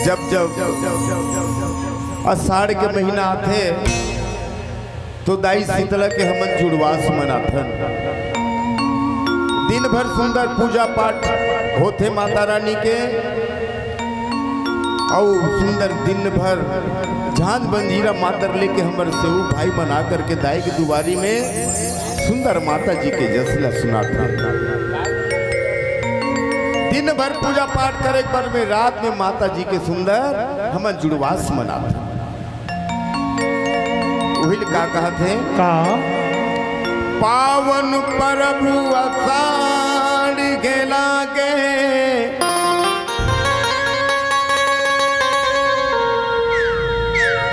जब आषाढ़ के महीना आते तो दाई शीतला के हमन जुड़वास मनाथन। दिन भर सुंदर पूजा पाठ होते माता रानी के और सुंदर दिन भर झांझ बंजीरा मातर लेके हमर सेऊ भाई बना करके दाई की दुआरी में सुंदर माता जी के जसला सुनाते। दिन भर पूजा पाठ करे पर में रात में माता जी के सुंदर हम जुड़वास मनाते। वही का कहते का पावन परबु आषाढ़ के लागे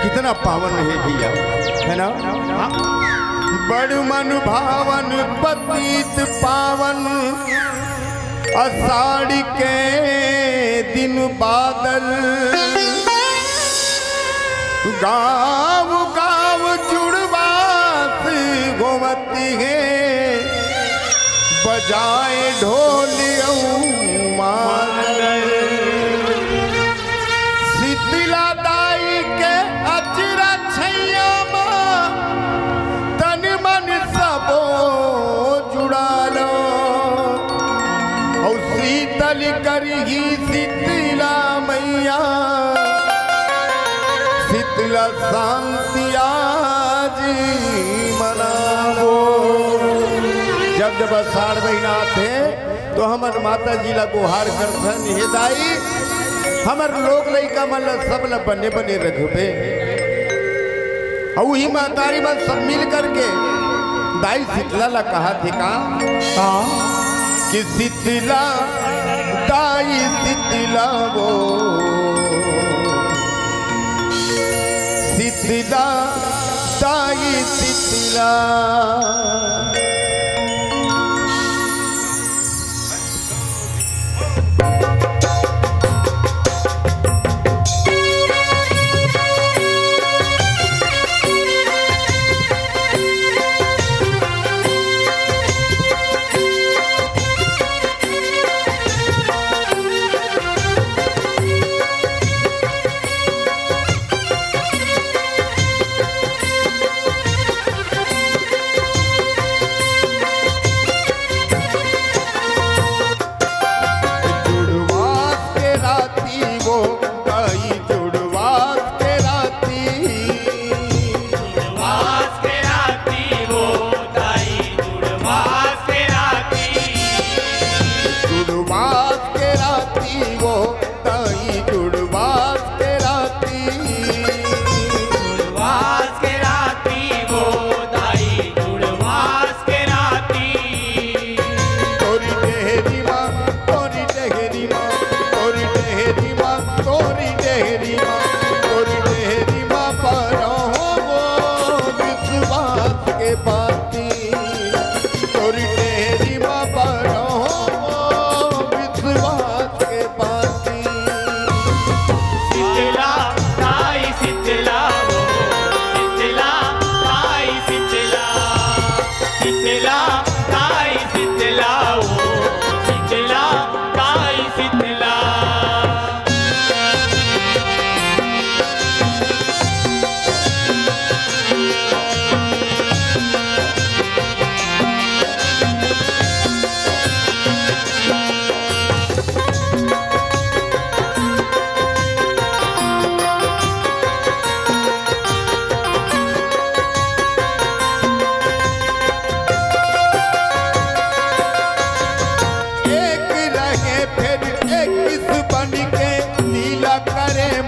कितना पावन है भैया, है ना? बड़ मन भावन पतित पावन आषाढ़ के दिन बादल गाँव गाँव जुड़वास घूमती है बजाए ढोल शीतला दाई के अचरा छैया तन मन सबो जुड़ा लो और शीतल करही शीतला मैया शीतला शांतिया जी मनाओ। जब आषाढ़ महीना आते तो हमर माता जी ला गुहार करथन, हे दाई हमर लोग लइका मन सब ला बने बने रखबे। और वही मातारी मन सब मिल करके दाई शीतला ला कहा थे का कि शीतला दाई शीतला वो शीतला दाई शीतला।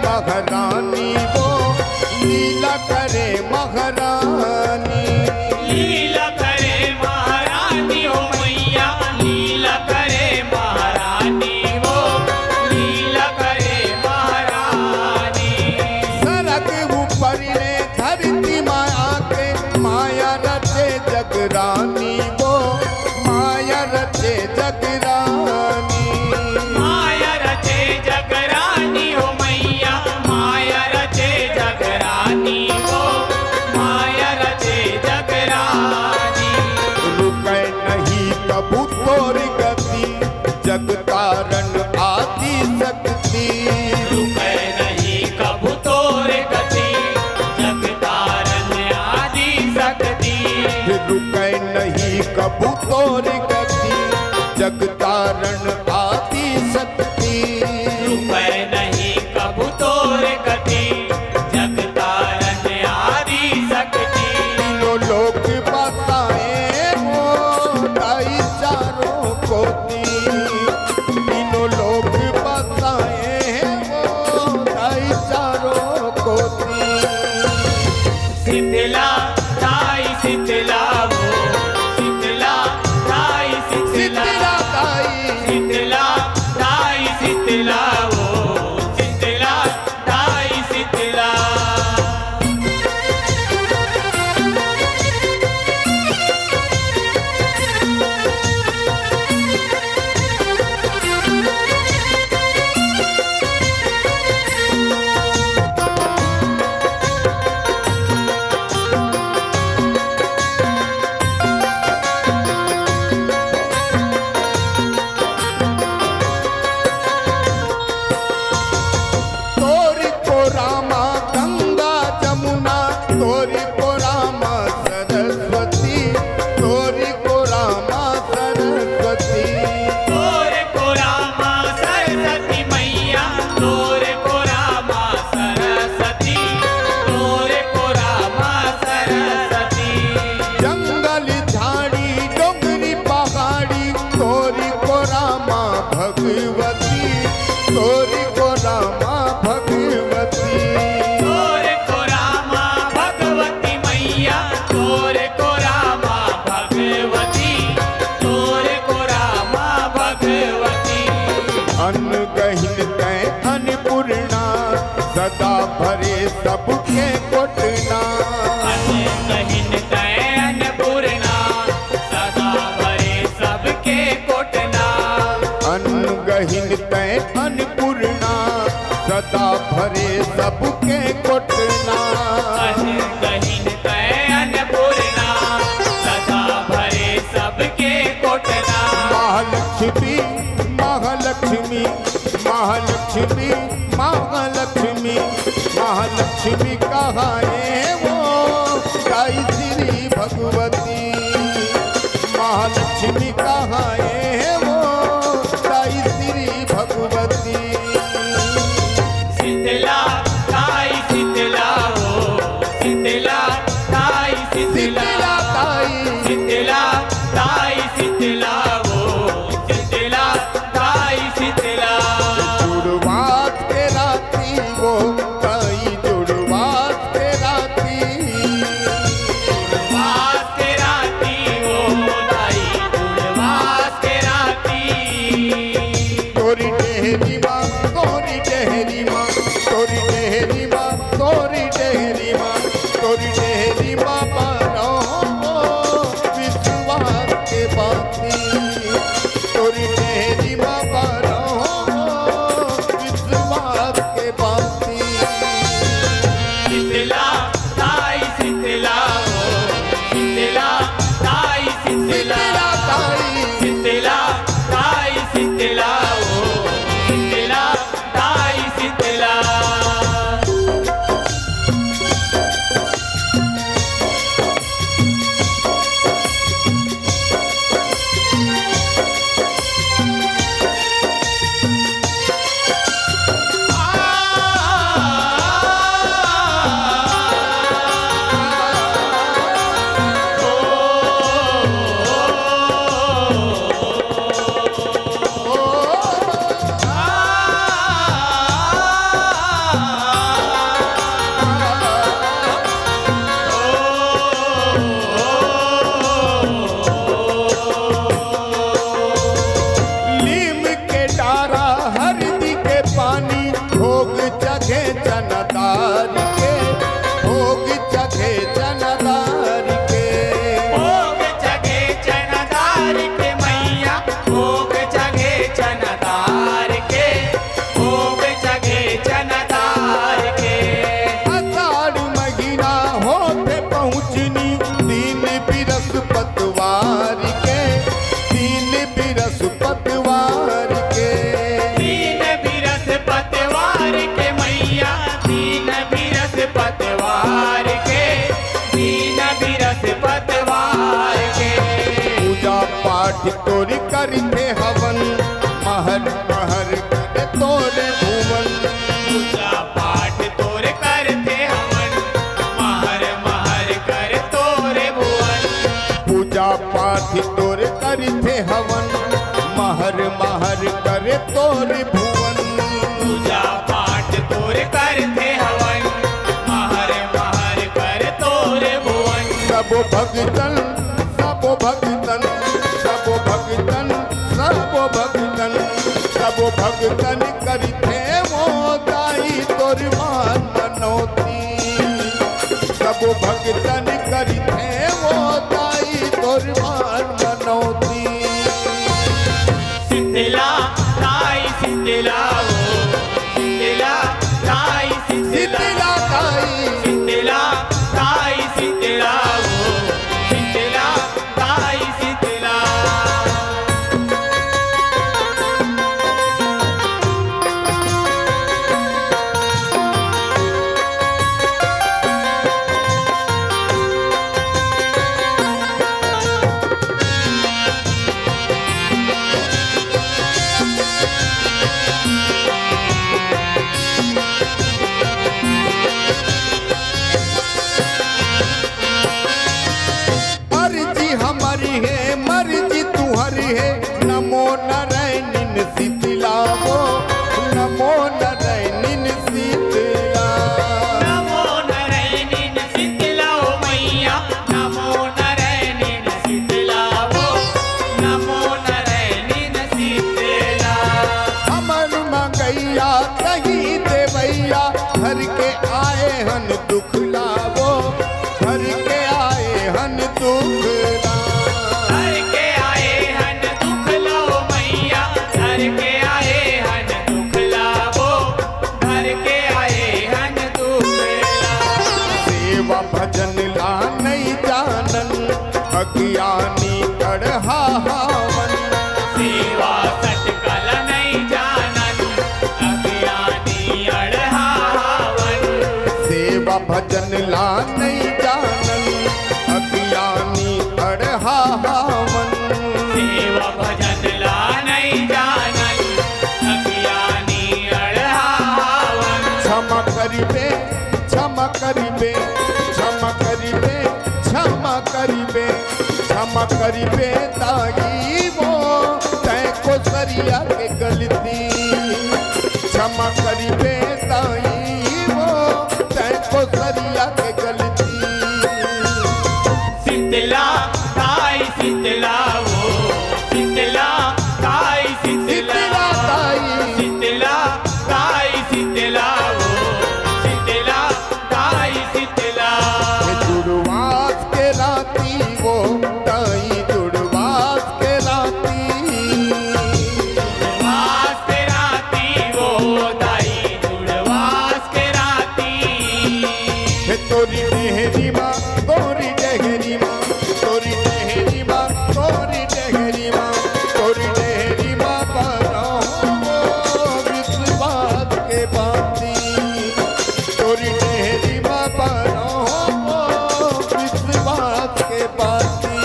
महारानी वो लीला करे महारानी, लीला करे महारानी हो मैया, लीला करे महारानी वो लीला करे महारानी। सरग ऊपर ले धरती माया के माया रचे जगरानी वो माया रचे जगरानी, माया रचे जग रुपए नहीं कबू तोर गति जग तारन आदि शक्ति तीनों लोक बताए वो ताई चारों कोटि तीनों लोक बताए वो ताई चारों कोटि शीतला ताई शीतला वो शीतला ताई शीतला शीतला ताई शीतला ताई शीतला वो शीतला ताई शीतला तोरी को रामा गंगा जमुना तोरी को रामा सरस्वती तोरी को रामा सरस्वती तोरे को रामा सरस्वती मैया तोरे को रामा सरस्वती तोरे को रामा सरस्वती जंगल झाड़ी डोंगरी पहाड़ी तोरी को रामा भगवती तोरी को रामा भगवती तोरे को रामा भगवती मैया तोरे को रामा भगवती तोरे को रामा भगवती अन्न गहिन तय अन्नपूर्णा सदा भरे सबके कोटना कहिन तैन पूर्णा सदा भरे सबके कोटना अन्न गहिन तय अन्नपूर्णा सदा भरे सबके कोटना कहिन तैन पूर्णा सदा भरे सबके कोटना महालक्ष्मी महालक्ष्मी महालक्ष्मी महालक्ष्मी महालक्ष्मी कहाए वो गाय श्री भगवती महालक्ष्मी कहाए वो गाय श्री भगवती शीतला ताई शीतला वो शीतला ताई शीतला शीतला ताई शीतला ताई शीतला वो शीतला ताई शीतला जुड़वात के राती वो ताई जुड़वात के राती वास के राती वो ताई वास के राती तोरी डेहरी माँ तोरी डेहरी माँ तोरी डेहरी माँ तोरी डेहरी माँ तोरी डेहरी माँ पारो विश्वास के बाती तोरी डेहरी माँ पारो विश्वास के बाती शीतला ताई शीतला वो शीतला ताई शीतला शीतला ताई शीतला ताई शीतला वो शीतला ताई शीतला नीम के डारा हरदी के पानी भोग जगे जनदार के भोग जगे जनदार के भोग जगे चनदार के मैया भोग जगे चनदार के भोग जगे चनदार के आषाढ़ महीना होते पहुँचनी दिन बिरस पतवार के दिन बिरस पतवार के दीन बिरस पतवार के मैया दीन बिरस पतवार के दीन बिरस पतवार के पूजा पाठ तोरी करके हवन महर महर करे तोर तोरे भुवन पूजा पाठ तोर करते हवन महर महर कर तोरे भुवन पूजा पाठ तोरे करिथे हवन महर महर करे तोरे भुवन पूजा पाठ तोर करते हवन महर महर कर तोरे भुवन सब भगतन सब भगतन सब भगतन सब भगतन सब भगतन करिथे मोदाई तोर मान मनोती सब भगतन करिथे मोदाई तोर मान मनोती शीतला ताई शीतला वो शीतला ताई शीतला शीतला ताई शीतला ताई शीतला वो शीतला ताई शीतला मर्जी हमारी है मर्जी तुम्हारी है नमो नारायण शीतला वो नमो नारायण शीतला नमो नारायण शीतला ओ मैया नमो नारायण शीतला वो नमो नारायण शीतला हमर मंगैया कहीं देवैया घर के आए हन दुख लावो घर के आए हन दुख हर के आए हन दुख लो मैया हर के आए हन दुख लावो हर के आए हन दुख लावो सेवा भजन ला नहीं जानन अज्ञानी अड़हा हावन सेवा सटकल नहीं जानन अज्ञानी अड़हावन सेवा भजन ला नहीं जानन अज्ञानी अड़हा हावन सेवा भजन ला नहीं जानन अज्ञानी अड़हावन क्षमा करिबे क्षमा करिबे क्षमा करिबे क्षमा करिबे क्षमा करिबे ताई वो तै को सरिया के गलती क्षमा करिबे ताई वो तै को सरिया के गलती शीतला ताई शीतला वो शीतला ताई शीतला शीतला ताई शीतला ताई शीतला वो शीतला ताई शीतला ये जुड़वास के राती वो ताई जुड़वास के राती वास के राती वो ताई जुड़वास के राती हे तोरी डेहरी माँ तोरी डेहरी माँ तोरी डेहरी माँ तोरी डेहरी माँ तोरी डेहरी माँ बनो विश्वास के बाती तोरी डेहरी माँ बनो विश्वास के बाती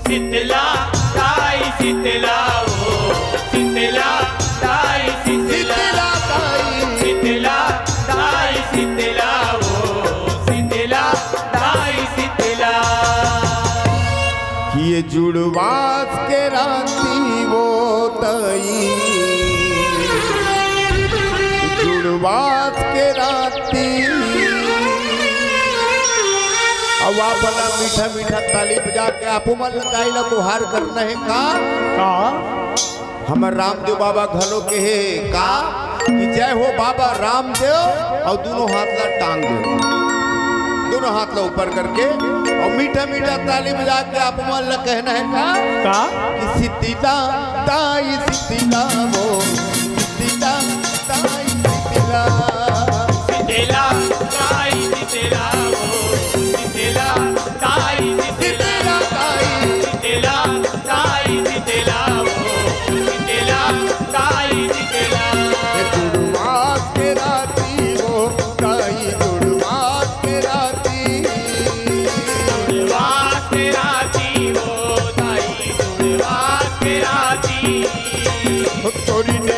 शीतला ताई शीतला वो शीतला ताई शीतला शीतला ताई शीतला ताई शीतला वो शीतला ताई शीतला कि ये जुड़वास के राती वो तई जुड़वास के राती अब आप अपना मीठा मीठा ताली बजा के आपो मन लगाई ला गुहार करना है का हमर रामदेव बाबा घलो के है का कि जय हो बाबा रामदेव और दोनों हाथ ला टांग दो दोनों हाथ ला ऊपर करके और मीठा मीठा ताली बजा के आप मन ला कहना है का कि सिद्धिला ताई सिद्धिला वो सिद्धिला ताई सिद्धिला शीतला ताई शीतला वो शीतला ताई शीतला सिद्धिला ताई शीतला ताई शीतला वो शीतला ताई शीतला ये जुड़वास के राती वो ताई जुड़वास के राती जुड़वास के राती वो ताई जुड़वास के राती तोरी ने